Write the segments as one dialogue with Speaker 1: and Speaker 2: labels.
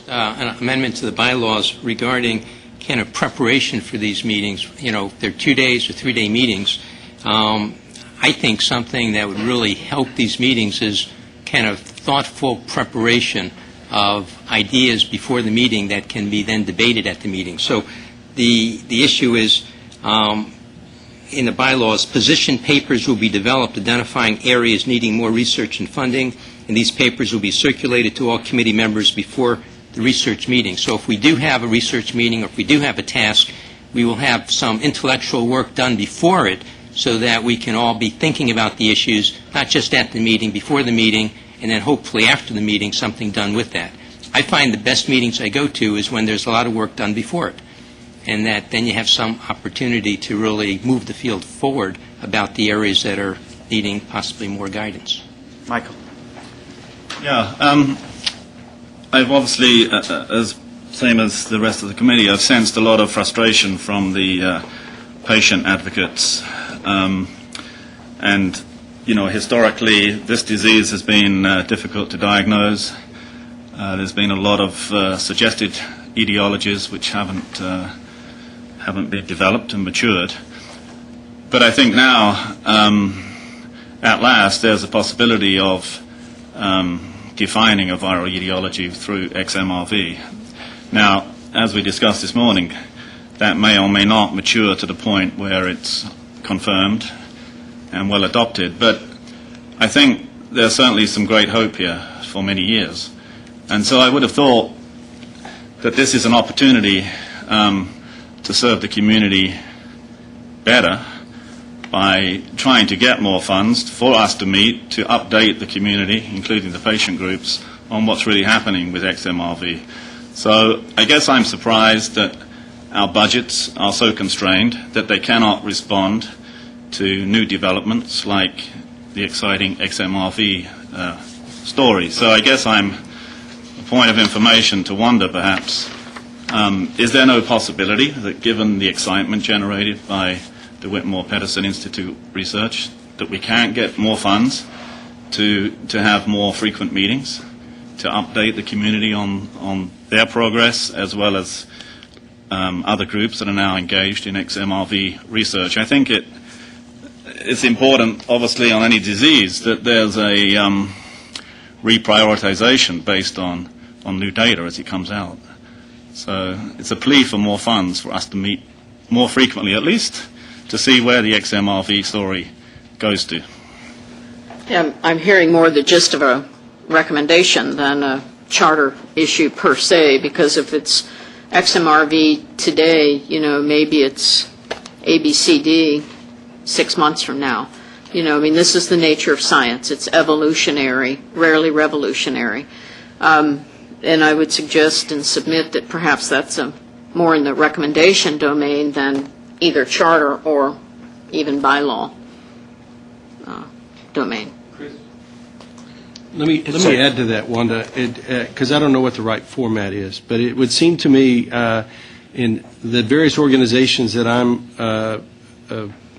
Speaker 1: An amendment to the bylaws regarding kind of preparation for these meetings. You know, they're 2 days or 3 day meetings. I think something that would really help these meetings is kind of thoughtful preparation of ideas before the meeting that can be then debated at the meeting. So the issue is, in the bylaws, position papers will be developed identifying areas needing more research and funding, and these papers will be circulated to all committee members before the research meeting. So if we do have a research meeting or if we do have a task, we will have some intellectual work done before it so that we can all be thinking about the issues, not just at the meeting, before the meeting, and then hopefully after the meeting something done with that. I find the best meetings I go to is when there's a lot of work done before it, and that then you have some opportunity to really move the field forward about the areas that are needing possibly more guidance.
Speaker 2: Michael.
Speaker 3: Yeah, I've obviously, as same as the rest of the committee, I've sensed a lot of frustration from the patient advocates. And, you know, historically, this disease has been difficult to diagnose. There's been a lot of suggested etiologies which haven't been developed and matured. But I think now, at last, there's a possibility of defining a viral etiology through XMRV. Now, as we discussed this morning, that may or may not mature to the point where it's confirmed and well adopted, but I think there's certainly some great hope here for many years. And so I would have thought that this is an opportunity to serve the community better by trying to get more funds for us to meet, to update the community, including the patient groups, on what's really happening with XMRV. So I guess I'm surprised that our budgets are so constrained that they cannot respond to new developments like the exciting XMRV story. So I guess I'm a point of information to wonder, perhaps, is there no possibility that, given the excitement generated by the Whitmore-Pedersen Institute research, that we can't get more funds to have more frequent meetings, to update the community on their progress, as well as other groups that are now engaged in XMRV research? I think it's important, obviously, on any disease that there's a reprioritization based on new data as it comes out. So it's a plea for more funds for us to meet more frequently, at least, to see where the XMRV story goes to.
Speaker 4: Yeah, I'm hearing more the gist of a recommendation than a charter issue per se, because if it's XMRV today, you know, maybe it's ABCD 6 months from now. You know, I mean, this is the nature of science. It's evolutionary, rarely revolutionary. And I would suggest and submit that perhaps that's more in the recommendation domain than either charter or even bylaw domain.
Speaker 5: Let me add to that, Wanda, because I don't know what the right format is, but it would seem to me in the various organizations that I'm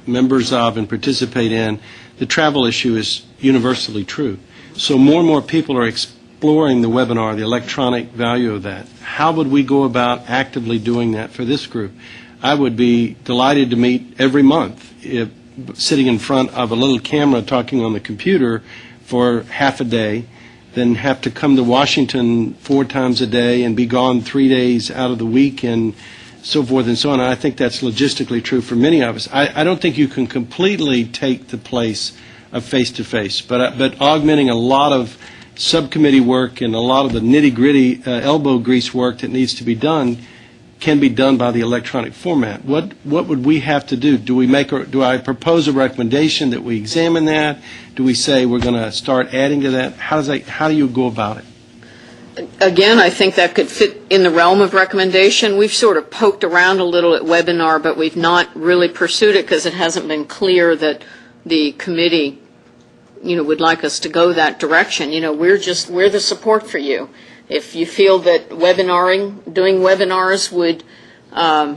Speaker 5: members of and participate in, the travel issue is universally true. So more and more people are exploring the webinar, the electronic value of that. How would we go about actively doing that for this group? I would be delighted to meet every month, sitting in front of a little camera talking on the computer for half a day, then have to come to Washington 4 times a day and be gone 3 days out of the week and so forth and so on. I think that's logistically true for many of us. I don't think you can completely take the place of face-to-face, but augmenting a lot of subcommittee work and a lot of the nitty-gritty elbow grease work that needs to be done can be done by the electronic format. What would we have to do? Do I propose a recommendation that we examine that? Do we say we're going to start adding to that? How do you go about it?
Speaker 4: Again, I think that could fit in the realm of recommendation. We've sort of poked around a little at webinar, but we've not really pursued it because it hasn't been clear that the committee, you know, would like us to go that direction. You know, we're the support for you. If you feel that doing webinars would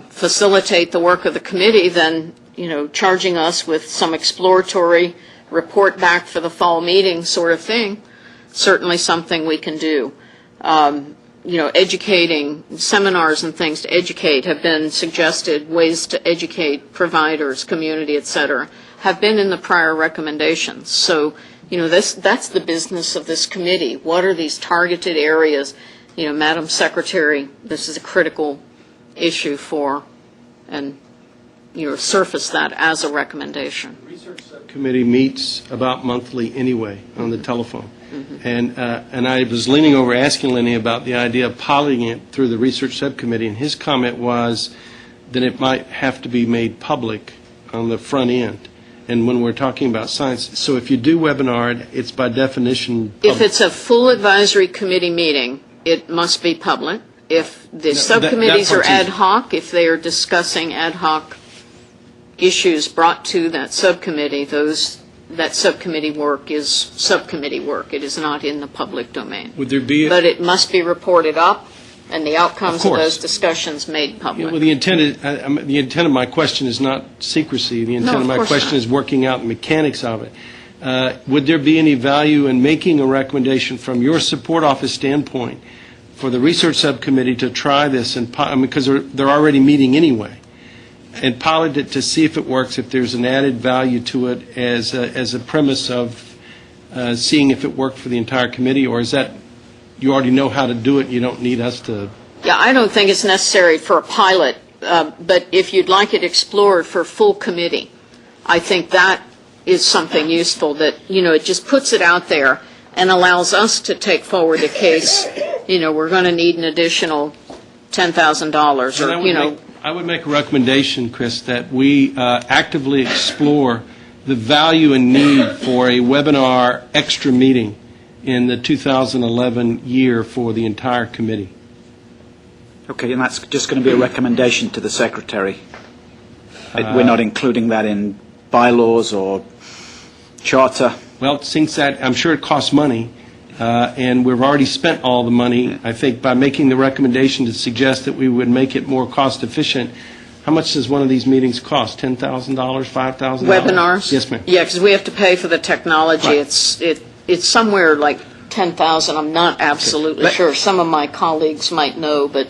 Speaker 4: facilitate the work of the committee, then, you know, charging us with some exploratory report back for the fall meeting sort of thing, certainly something we can do. educating, seminars and things to educate have been suggested, ways to educate providers, community, et cetera, have been in the prior recommendations. So, that's the business of this committee. What are these targeted areas? Madam Secretary, this is a critical issue for, and, surface that as a recommendation.
Speaker 5: The research subcommittee meets about monthly anyway on the telephone. And I was leaning over asking Lenny about the idea of piloting it through the research subcommittee, and his comment was that it might have to be made public on the front end. And when we're talking about science, so if you do webinar, it's by definition public.
Speaker 4: If it's a full advisory committee meeting, it must be public. If the subcommittees are ad hoc, if they are discussing ad hoc issues brought to that subcommittee, that subcommittee work is subcommittee work. It is not in the public domain.
Speaker 5: Would there be
Speaker 4: But it must be reported up, and the outcomes
Speaker 5: Of
Speaker 4: of
Speaker 5: course.
Speaker 4: those discussions made public.
Speaker 5: Well, the intent of my question is not secrecy. The intent
Speaker 4: No,
Speaker 5: of my
Speaker 4: of course
Speaker 5: question
Speaker 4: not.
Speaker 5: is working out the mechanics of it. Would there be any value in making a recommendation from your support office standpoint for the research subcommittee to try this, because they're already meeting anyway, and pilot it to see if it works, if there's an added value to it as a premise of seeing if it worked for the entire committee, or is that you already know how to do it, you don't need us to?
Speaker 4: Yeah, I don't think it's necessary for a pilot, but if you'd like it explored for full committee, I think that is something useful that, it just puts it out there and allows us to take forward a case, we're going to need an additional $10,000 or,
Speaker 5: I would make a recommendation, Chris, that we actively explore the value and need for a webinar extra meeting in the 2011 year for the entire committee.
Speaker 2: Okay, and that's just going to be a recommendation to the Secretary. We're not including that in bylaws or charter.
Speaker 5: Well, since that, I'm sure it costs money, and we've already spent all the money, I think, by making the recommendation to suggest that we would make it more cost-efficient. How much does one of these meetings cost? $10,000, $5,000?
Speaker 4: webinars.
Speaker 5: Yes, ma'am.
Speaker 4: Yeah, because we have to pay for the technology.
Speaker 5: Right.
Speaker 4: It's somewhere like 10,000. I'm not absolutely sure. Some of my colleagues might know, but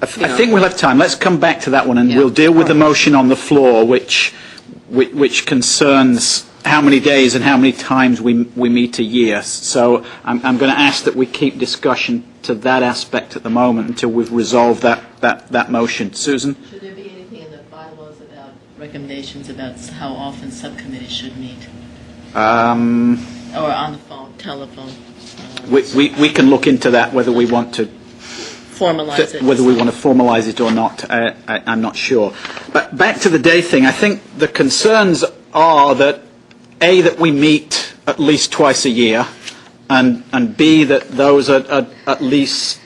Speaker 2: I think we'll have time. Let's come back to that one, and
Speaker 4: Yeah.
Speaker 2: we'll deal with the motion on the floor, which concerns how many days and how many times we meet a year. So I'm going to ask that we keep discussion to that aspect at the moment until we've resolved that motion. Susan?
Speaker 6: Should there be anything in the bylaws about recommendations about how often subcommittees should meet? Or on the phone, telephone?
Speaker 2: We can look into that, whether we want to
Speaker 6: Formalize it.
Speaker 2: whether we want to formalize it or not. I'm not sure. But back to the day thing, I think the concerns are that A, that we meet at least twice a year, and B, that those are at least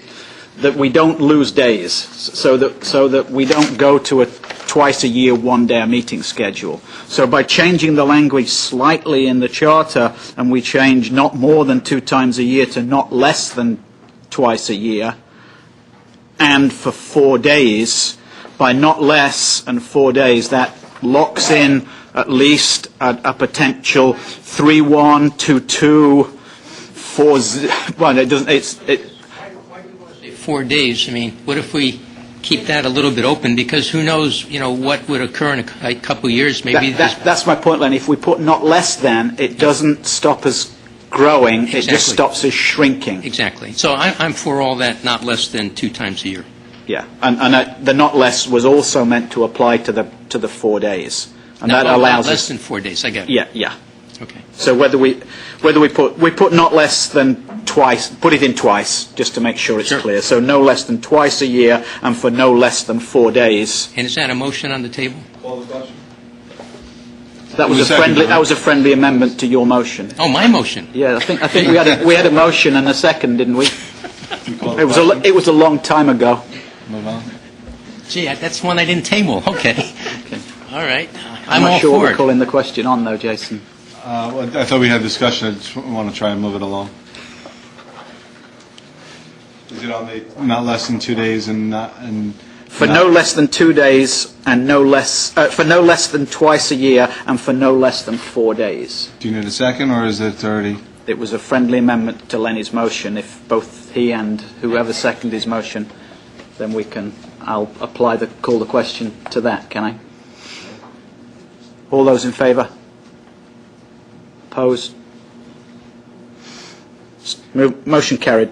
Speaker 2: that we don't lose days, so that we don't go to a twice a year, 1 day meeting schedule. So by changing the language slightly in the charter, and we change not more than 2 times a year to not less than twice a year, and for 4 days, by not less than 4 days, that locks in at least a potential 3-1, 2-2, 4-0. Well, it doesn't. It.
Speaker 1: 4 days, I mean, what if we keep that a little bit open, because who knows, what would occur in a couple of years, maybe.
Speaker 2: That's my point, Len. If we put not less than, it doesn't stop us growing, it just
Speaker 1: Exactly.
Speaker 2: stops us shrinking.
Speaker 1: Exactly. So I'm for all that, not less than 2 times a year.
Speaker 2: Yeah, and the not less was also meant to apply to the 4 days, and that
Speaker 1: Not
Speaker 2: allows
Speaker 1: less
Speaker 2: us.
Speaker 1: than 4 days, I get it.
Speaker 2: Yeah.
Speaker 1: Okay.
Speaker 2: So whether we put not less than twice, put it in twice, just to make sure it's
Speaker 1: Sure.
Speaker 2: clear. So no less than twice a year, and for no less than 4 days.
Speaker 1: And is that a motion on the table?
Speaker 2: That was a friendly amendment to your motion.
Speaker 1: Oh, my motion.
Speaker 2: Yeah, I think we had a motion and a second, didn't we? It was a long time ago.
Speaker 1: Gee, that's one I didn't table. Okay. All right.
Speaker 2: I'm
Speaker 1: all
Speaker 2: not sure what
Speaker 1: for
Speaker 2: we're
Speaker 1: it.
Speaker 2: calling the question on, though, Jason.
Speaker 7: I thought we had discussion. I just want to try and move it along. Is it on the not less than 2 days and not and
Speaker 2: For no less than 2 days and for no less than twice a year and for no less than 4 days.
Speaker 7: do you need a second or is it already?
Speaker 2: it was a friendly amendment to Lenny's motion. If both he and whoever seconded his motion, then I'll call the question to that, can I? All those in favour? Opposed? Motion carried.